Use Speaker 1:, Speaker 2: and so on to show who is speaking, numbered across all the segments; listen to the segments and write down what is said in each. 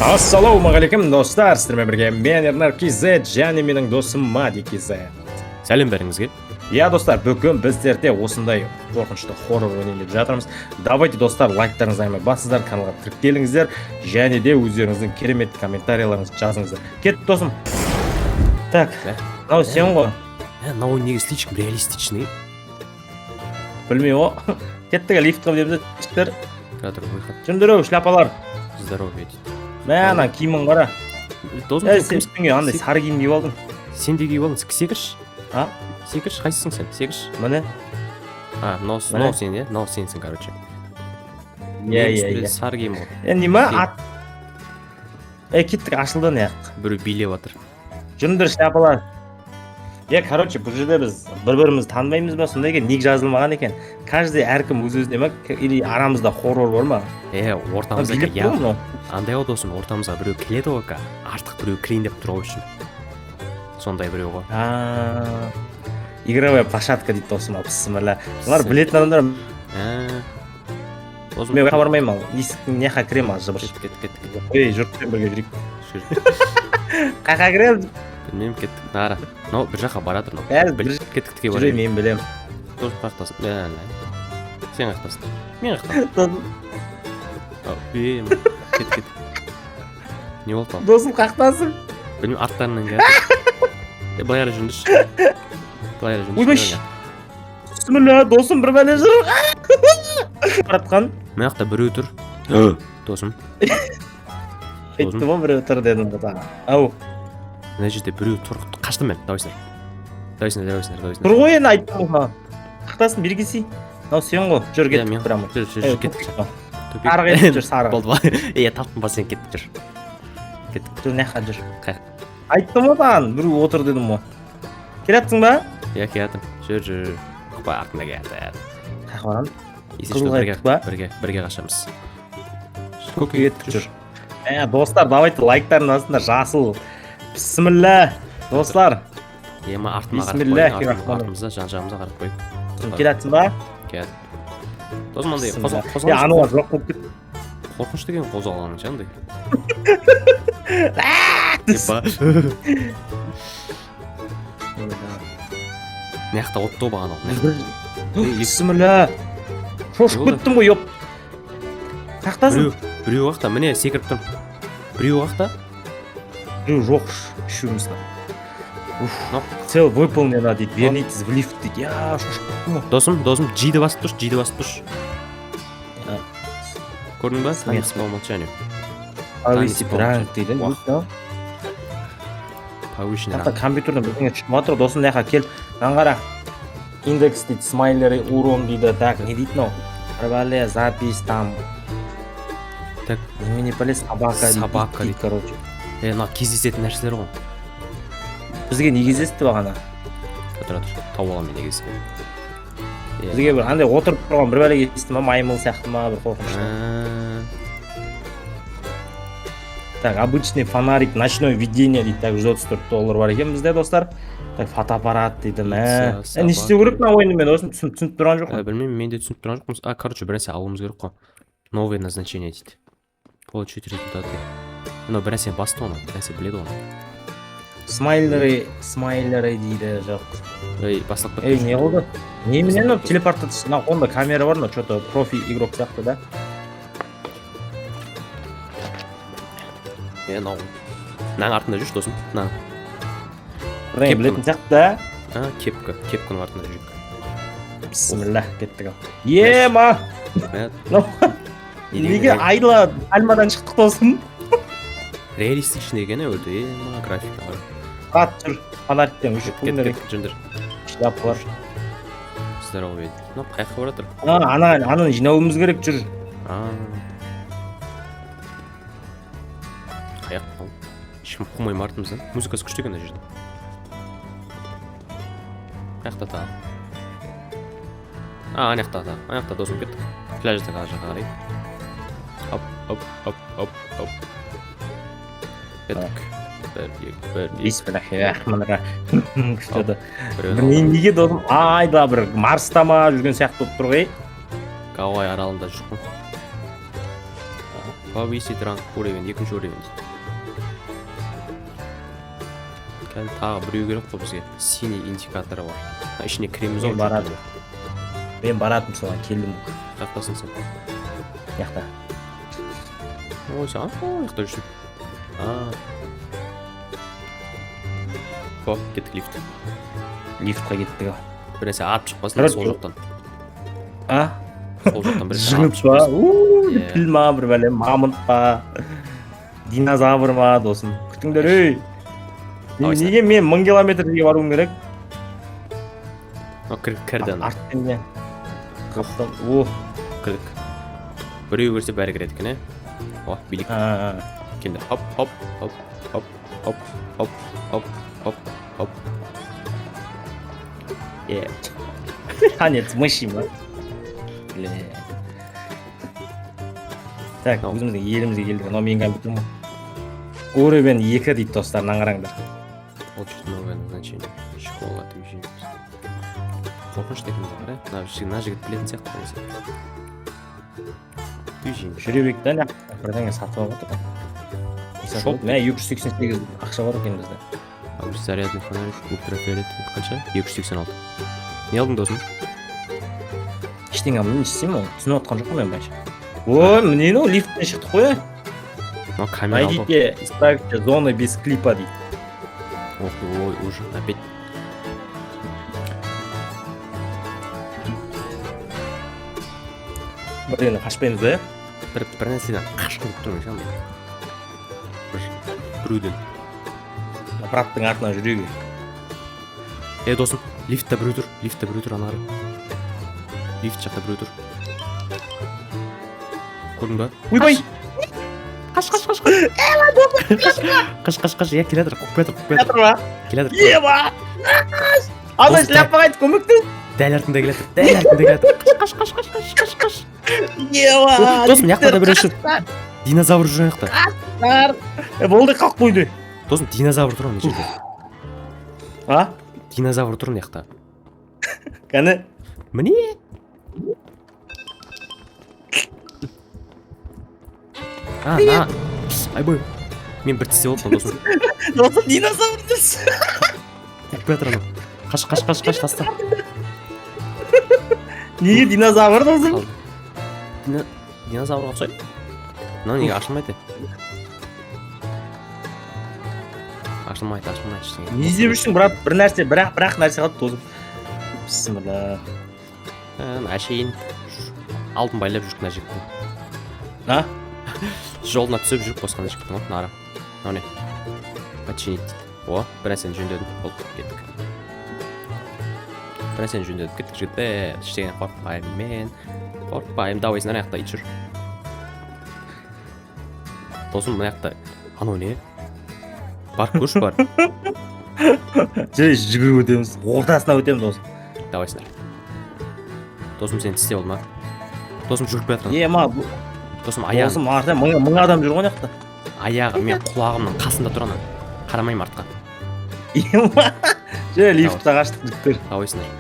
Speaker 1: Ассалаумағалейкум достар, сіздермен бірге мен Ернар KZ және менің досым Мади KZ.
Speaker 2: Сәлем бәріңізге.
Speaker 1: Иә достар, бүгін біздерде осындай қорқынышты хоррор ойнайын деп жатырмыз. Давайте достар, лайктарыңызды айырмай басыңыздар, каналға тіркеліңіздер және де өздеріңіздің керемет комментарияларыңызды жазыңыздар. Кет досым. Так, мынау сен ғой.
Speaker 2: Мынау неге слишком реалистичный?
Speaker 1: Білмей о. Кеттік лифтқа білеміз де.
Speaker 2: Кадр выход.
Speaker 1: Жүндіру, шляпалар.
Speaker 2: Здоровье дейді.
Speaker 1: Мәна киімің қара.
Speaker 2: Досым,
Speaker 1: Сен үстіңе андай сары киім киіп алдың.
Speaker 2: Сен де киіп алдың. Секірші.
Speaker 1: А?
Speaker 2: Секірші, қайсысың сен? Секірші.
Speaker 1: Міне.
Speaker 2: Мынау сен, е? Мынау сенсің, короче.
Speaker 1: Иә.
Speaker 2: Сары киім ғой.
Speaker 1: Неме ат? Кеттік ашылды не?
Speaker 2: Біреу билеп жатыр.
Speaker 1: Жүндір шляпалар. Короче, бұл жерде біз бір-бірімізді танымаймыз ба, сонда екен ник жазылмаған екен. Каждый әркім өз-өзіне ма, или арамызда хоррор бар ма?
Speaker 2: Ортамызда андай ғой досым, ортамызға біреу келеді ғой, артық біреу кірейін деп тұру үшін. Сондай біреу ғой.
Speaker 1: Игровая площадка дейді досым, бісміллә. Олар білетін адамдар. Мен бармаймын ал. Есіктің неқа кірем ал, жыбыр.
Speaker 2: Кеттік.
Speaker 1: Жұртпен бірге жүрейік. Қақа кірем?
Speaker 2: Білмеймін, кеттік. Нара. Мынау бір жаққа барадыр. Кеттік бар.
Speaker 1: Жүрей, мен білем.
Speaker 2: Дос қақтасын. Сен қақтасын. Мен қақтасын. Кет. Не болды ал?
Speaker 1: Досым қақтасын.
Speaker 2: Білмеймін, арттарынан келді. Былай ары жүріндіші.
Speaker 1: Ойбаш. Бісміллә, досым бір бәле жүр. Баратқан.
Speaker 2: Мен жақта біреу тұр. Досым.
Speaker 1: Айтты ба біреу тұр дедім бұта. Ау.
Speaker 2: Мына жерде біреу тұр. Қаштым мен. Давайсыңдар.
Speaker 1: Тұр ғой енді айттым ғой. Қақтасын, бергесі. Мынау сен ғой. Жүр кеттік бір амыр.
Speaker 2: Жүр, кеттік.
Speaker 1: Сарғы еттік жүр, сарғы.
Speaker 2: Болды ба? Таптым ба сен кеттік жүр.
Speaker 1: Жүр, неқа жүр. Айттым одан, біреу отыр дедім ғой. Келаттың ба?
Speaker 2: Келаттым. Жүр. Құпа артында келді.
Speaker 1: Қақ барам?
Speaker 2: Қызылға еттік ба? Бірге қашамыз.
Speaker 1: Көке еттік жүр. Достар, давайте лайктарын астында жасыл. Бісміллә, достар.
Speaker 2: Артыма қарып қойын, артымызда жан-жағымызға қарып қойын.
Speaker 1: Келаттың ба?
Speaker 2: Келді. Досым андай қозғалыш.
Speaker 1: Ануар жоқ болып кетті.
Speaker 2: Қорқыныш деген қозғалғаның ше андай. Неқта отты баған ол.
Speaker 1: Бісміллә. Шошып кеттім ғой, еп. Қақтасың?
Speaker 2: Біреу қақта, міне секіріп тұрм. Біреу қақта?
Speaker 1: Біреу жоқ, үшеумізді. Цел выполнено дейді, вернитесь в лифт дейді. Шошып кеттім ғой.
Speaker 2: Досым, G-ді басып тұрш. Көрдің ба? Танец по умолчанию.
Speaker 1: Повысить ранг дейді.
Speaker 2: Повышенный ранг.
Speaker 1: Компьютерден бірдеңе шығып жатыр, досым неқа кел. Маған қара. Индекс дейді, смайлері, урон дейді. Так, не дейді мынау? Рвале, запись там.
Speaker 2: Так.
Speaker 1: Немене пәлес, собака дейді, короче.
Speaker 2: Мына кездесетін нәрселер ғой.
Speaker 1: Бізге не кездесті бағана?
Speaker 2: Тұр, тауып аламын мен негізі.
Speaker 1: Бізге бір андай отырып тұрған бір бәле кездесті ма, маймыл сияқты ма, бір қорқынышты. Так, обычный фонарик, ночное видение дейді, так, $134 бар екен бізде, достар. Так, фотоаппарат дейді, не істеу керек мына ойынды мен осыны түсініп тұрған жоқ.
Speaker 2: Білмеймін, мен де түсініп тұрған жоқпын. Короче, бір нәрсе алуымыз керек қой. Новое назначение дейді. Получить результаты. Мынау бір нәрсе басты оны, бір нәрсе біледі оны. Смайлері дейді, жоқ. Бастап кетті.
Speaker 1: Не болды? Неменен телепортация, онда камера бар, что-то профи игрок сияқты да?
Speaker 2: Мынаның артында жүрші досым, мынаның.
Speaker 1: Білетін сияқты да?
Speaker 2: Кепканың артында жүрік.
Speaker 1: Бісміллә, кеттік ал. Ема! Неге айла альмадан шықтық досым?
Speaker 2: Реалистичный екен өте, графика бар.
Speaker 1: Қат жүр, фонариктен үшіп көңдер.
Speaker 2: Жүндір.
Speaker 1: Шляпалар.
Speaker 2: Здоровый еді. Қайқы бар атыр.
Speaker 1: Ананы жинауымыз керек жүр.
Speaker 2: Қаяқ қол. Ешкім қумайым артымыздан. Музыкасы күшті екен жерде. Аяқта тағы. Аяқта досым кетті. Пляжда жаққа қарай. Оп. Кеттік.
Speaker 1: Бисмиллахиррахманиррахим. Күшті. Неге досым айда бір Марста ма жүрген сияқты болып тұр ғой.
Speaker 2: Гавай аралында жүрмін. повысить ранг уровень, екінші уровень дейді. Қазір тағы біреу керек қой бізге. Синий индикаторы бар. Ішіне кіреміз ау.
Speaker 1: Мен баратым соған келдім.
Speaker 2: Қақтасын сен.
Speaker 1: Яқта.
Speaker 2: Ой, саған яқта жүрсің. Хоп, кеттік лифт.
Speaker 1: Лифтқа кеттік ау.
Speaker 2: Бір нәрсе атып шықпасын сол жақтан. Сол жақтан бір нәрсе атып
Speaker 1: Жығып па?
Speaker 2: шықпасын.
Speaker 1: Піл ма бір бәлем, мамонт па? Динозавр ма досым? Күтіңдер, ей! Неге мен 1000 километрге баруым керек?
Speaker 2: Кірді ана.
Speaker 1: Артпен не? Қаптан,
Speaker 2: Кірдік. Біреу көрсе бәрі кіреді екен, О, билік. Кенде хоп, хоп, хоп, хоп, хоп, хоп, хоп, хоп, хоп.
Speaker 1: Танец мыши ма? Так, өзіміздің елімізге келдік. Но мен компьютерім. Уровень 2 дейді достар, қараңдар.
Speaker 2: Получить новое назначение. Школа движения. Қорқынышты екен бар, Мына жігіт білетін сияқты нәрсе. Движение.
Speaker 1: Жүре бектен бірдеңе сатып алып отыр.
Speaker 2: Шоп.
Speaker 1: Мә 288 ақша бар екен бізде.
Speaker 2: Зарядный фонарик, ультрафиолет қанша? 286. Не алдың досым?
Speaker 1: Ештеңе алмаймын, не істеймін ол? Түсініп отқан жоқпын мен байша. Ой, міне ол лифттен шықтық қой.
Speaker 2: Камера алды.
Speaker 1: Найдите, ставьте зоны без клипа дейді.
Speaker 2: Ой, уже опять.
Speaker 1: Бірден қашпаймыз ба?
Speaker 2: Бір нәрседен қашқын деп тұрмын ше. Біреуден.
Speaker 1: Аппараттың артынан жүре бер.
Speaker 2: Досым, лифтта біреу тұр, ана қарай. Лифт жақта біреу тұр. Көрдің ба?
Speaker 1: Ойбай!
Speaker 2: Қаш. Я келе жатыр, қуып кетір.
Speaker 1: Ма?
Speaker 2: Келе жатыр.
Speaker 1: Еба! Ана шляпа қайтып көмектің?
Speaker 2: Дәл артында келе жатыр. Қаш.
Speaker 1: Еба!
Speaker 2: Досым, яқта да біреу жүр. Динозавр жүр яқта.
Speaker 1: Болды, қалып қойды.
Speaker 2: Досым, динозавр тұр ана жерде. Динозавр тұр яқта.
Speaker 1: Кәні?
Speaker 2: Міне. Айбой. Мен бір тісте болдым, досым.
Speaker 1: Досым, динозавр дұрс.
Speaker 2: Қуып кетір ана. Қаш, таста.
Speaker 1: Неге динозавр досым?
Speaker 2: Динозаврға ұқсайды. Мынау неге ашылмайды? Ашылмайды ештеңе.
Speaker 1: Не іздеп жүрсің, бір нәрсе, бірақ нәрсе қалды досым. Бісміллә.
Speaker 2: Әшейін алдын байлап жүріп мына жігіттің. Жолына түсіп жүріп босқан жігіттің ғой, нара. Мынау не? Починить дейді. Бір нәрсені жөндедім, болып кеттік. Кеттік жігіт, ештеңе қорықпаймын, давай сен ана жақта ит жүр. Досым, мына жақта анау не? Барып көрші бар.
Speaker 1: Жүгіріп өтеміз, ортасына өтеміз досым.
Speaker 2: Давай сендер. Досым, сен тісте бол ма? Досым жүріп кетір. Досым, аяғым.
Speaker 1: Досым, артынан 1000 адам жүр ғой жақта.
Speaker 2: Аяғы мен құлағымның қасында тұр ана. Қарамайым артқа.
Speaker 1: Лифтта қаштық жүктер.
Speaker 2: Давай сендер.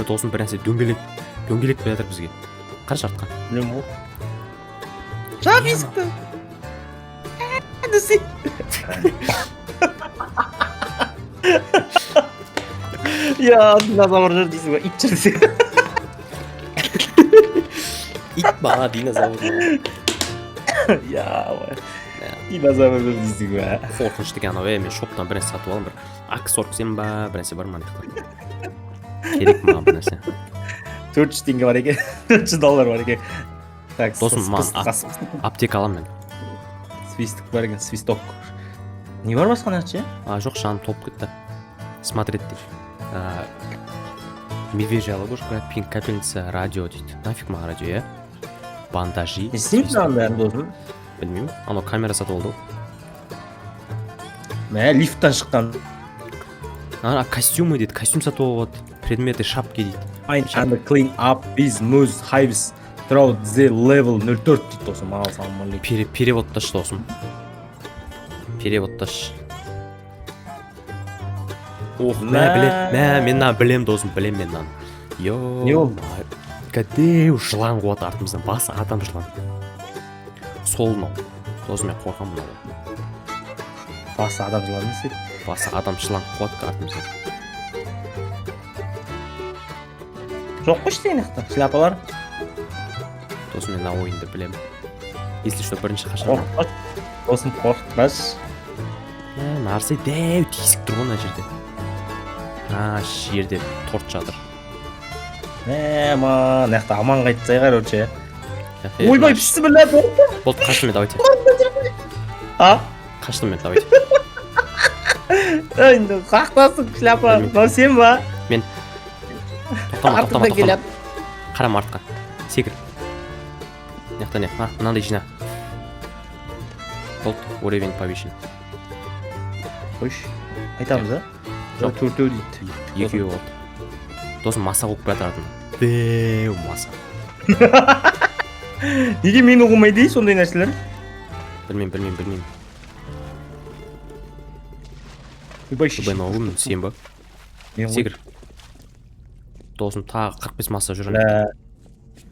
Speaker 2: Досым, бір нәрсе дөңгелек келе жатыр бізге. Қарашы артқа.
Speaker 1: Білем ғой. Жап есікті. Досым. Динозавр жүр дейсің ба, ит жүр дейсің.
Speaker 2: Ит ба, динозавр.
Speaker 1: Динозавр жүр дейсің ба.
Speaker 2: Қорқынышты екен анау, мен шоптан бір нәрсе сатып алдым, бір АК-47 ба, бір нәрсе бар ма ана жақта. Керек ма бір нәрсе.
Speaker 1: 400 теңге бар екен, $400 бар екен.
Speaker 2: Досым, аптека аламын мен.
Speaker 1: Свисток бар екен, свисток. Не бар басқа нәрсе?
Speaker 2: Жоқ, жаным толып кетті. Смотреть дейді. Медвежья ловушка, пинг капельница, радио дейді. Нафиг маған радио, Бандажи.
Speaker 1: Не істейміз ана бәрін досым?
Speaker 2: Білмеймін, анау камера сатып алды.
Speaker 1: Лифттан шыққан.
Speaker 2: Костюмы дейді, костюм сатып алып. Предметы, шапки дейді.
Speaker 1: Find and clean up these moose hives throughout the level 04 дейді досым.
Speaker 2: Переводташ досым. Мен білем досым, білем мен нан.
Speaker 1: Не ол?
Speaker 2: кәдеу жылан қуады артымыздан, басы адам жылан. Сол мынау. Досым мен қорқамын мынау.
Speaker 1: Басы адам жылан емес еді.
Speaker 2: Басы адам жылан қуады артымыздан.
Speaker 1: Жоқ қой іште аяқта шляпалар.
Speaker 2: Досым мен мына ойынды білемін. Если что, бірінші қашан.
Speaker 1: Қорқытпашы. Досым қорқытпашы.
Speaker 2: Нарсы дәу тесік тұр ғой мына жерде. Жерде торт жатыр.
Speaker 1: Мана аяқта аман қайтсай короче.
Speaker 2: Ойбай,
Speaker 1: Ойбай, бисмилля.
Speaker 2: болды, қаштым мен, давайте.
Speaker 1: А?
Speaker 2: Қаштым мен, давайте.
Speaker 1: Енді қақтасың шляпа. Мынау сен ба?
Speaker 2: Мен. Тоқтама.
Speaker 1: Артында келеді.
Speaker 2: Қарама артқа. Секір. Мынаяқта не? Мынандай жина. Болды, уровень повышен.
Speaker 1: Қойшы. Айтамыз, а?
Speaker 2: Жоқ.
Speaker 1: Төртеу дейді.
Speaker 2: Екеуі болды. Досым маса қуып келе жатырдым. Дәу маса.
Speaker 1: Неге мені қумайды сондай нәрселер?
Speaker 2: Білмеймін.
Speaker 1: Ойбай,
Speaker 2: Ойбай, мынау сен ба? Секір. Досым тағы 45 маса жүрген.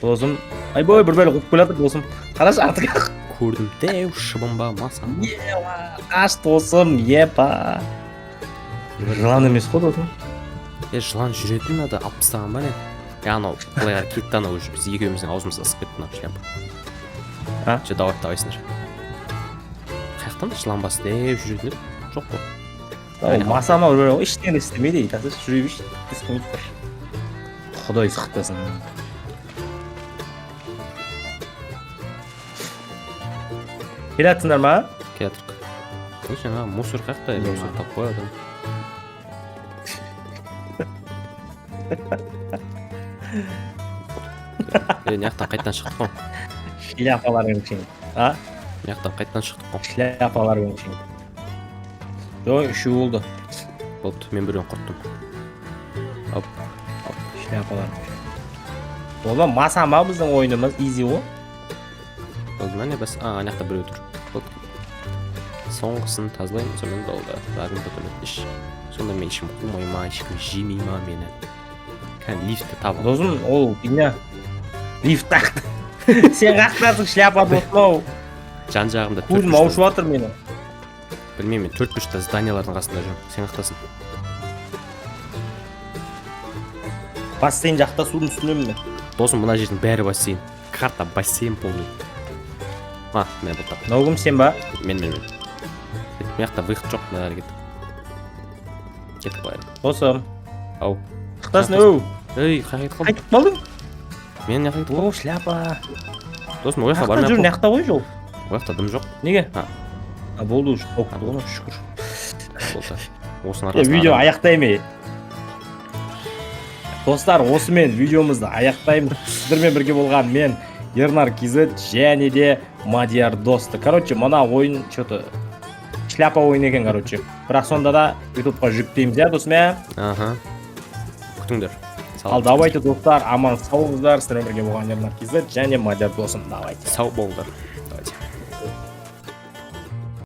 Speaker 1: Досым, айбой, бір бәлі қуып келе жатыр досым. Қарашы артық.
Speaker 2: Көрдім, дәу шыбын ба, маса.
Speaker 1: Қаш досым, епа. Жылан емес қой досым.
Speaker 2: Жылан жүретін ада алып тастаған ба не? Анау былай қарай кетті, анау уже біз екеуміздің аузымызда ысып кетті мынау шляпа. Давайсыңдар. Қаяқтан жылан басы дәу жүретін еді? Жоқ қой.
Speaker 1: Масама ештеңе істемейді, айтасыз, жүре берші. Істемейді бір. Құдай сақтасын. Келатсыңдар ма?
Speaker 2: Келатырық. Жаңа мусор қаяқта, мусор тап қояды. Мынаяқтан қайттан шықтық қой.
Speaker 1: Шляпалар өңшең. А?
Speaker 2: Мынаяқтан қайттан шықтық қой.
Speaker 1: Шляпалар өңшең. Жоқ, үші болды.
Speaker 2: Болды, мен біреуін құрттым. Оп.
Speaker 1: Шляпалар өңшең. Ола масама біздің ойынымыз изи ғой.
Speaker 2: Болды ма не бас? Мынаяқта біреу тұр. Болды. Соңғысын тазалаймын, сонымен болды. Бәрін бүтін іш. Сонда мен ешкім қумай ма, ешкім жемей ма мені. Кән лифтті табыл.
Speaker 1: Досым, ол бейне лифт тақты. Сен қақтарсың шляпа досым ау.
Speaker 2: Жан жағымда
Speaker 1: көзім ауышып жатыр мені.
Speaker 2: Білмеймін, 4-5 зданиялардың қасында жүрмін. Сен қақтасың.
Speaker 1: Бассейн жақта судың үстінемін мен.
Speaker 2: Досым, мына жердің бәрі бассейн. Карта бассейн полный. Мен бұл тап.
Speaker 1: Наугым сен ба?
Speaker 2: Мен. Мияқта выход жоқ, мына әрі кеттік. Кеттік байыр.
Speaker 1: Досым.
Speaker 2: Ау.
Speaker 1: Қықтасын өу.
Speaker 2: Ей, қайтып қалдым.
Speaker 1: Қайтып қалдың?
Speaker 2: Мен қайтып қалдым.
Speaker 1: О, шляпа.
Speaker 2: Досым, ояққа бармай
Speaker 1: жүр, нақта ғой жол.
Speaker 2: Ояқта дым жоқ.
Speaker 1: Неге? Болды уже. Оқыды ғой, шүкір.
Speaker 2: Болды. Осының арасында.
Speaker 1: Видео аяқтаймын. Достар, осымен видеомызды аяқтаймын. Сіздермен бірге болған мен Ернар Кизет және де Мадияр досты. Короче, мына ойын что-то шляпа ойын екен, короче. Бірақ сонда да ютубқа жүктейміз, я досым, я?
Speaker 2: Күтіңдер.
Speaker 1: Ал давайте достар, аман сау болыңыздар. Сіздермен бірге болған Ернар Кизет және Мадияр досым. Давайте.
Speaker 2: Сау болыңдар.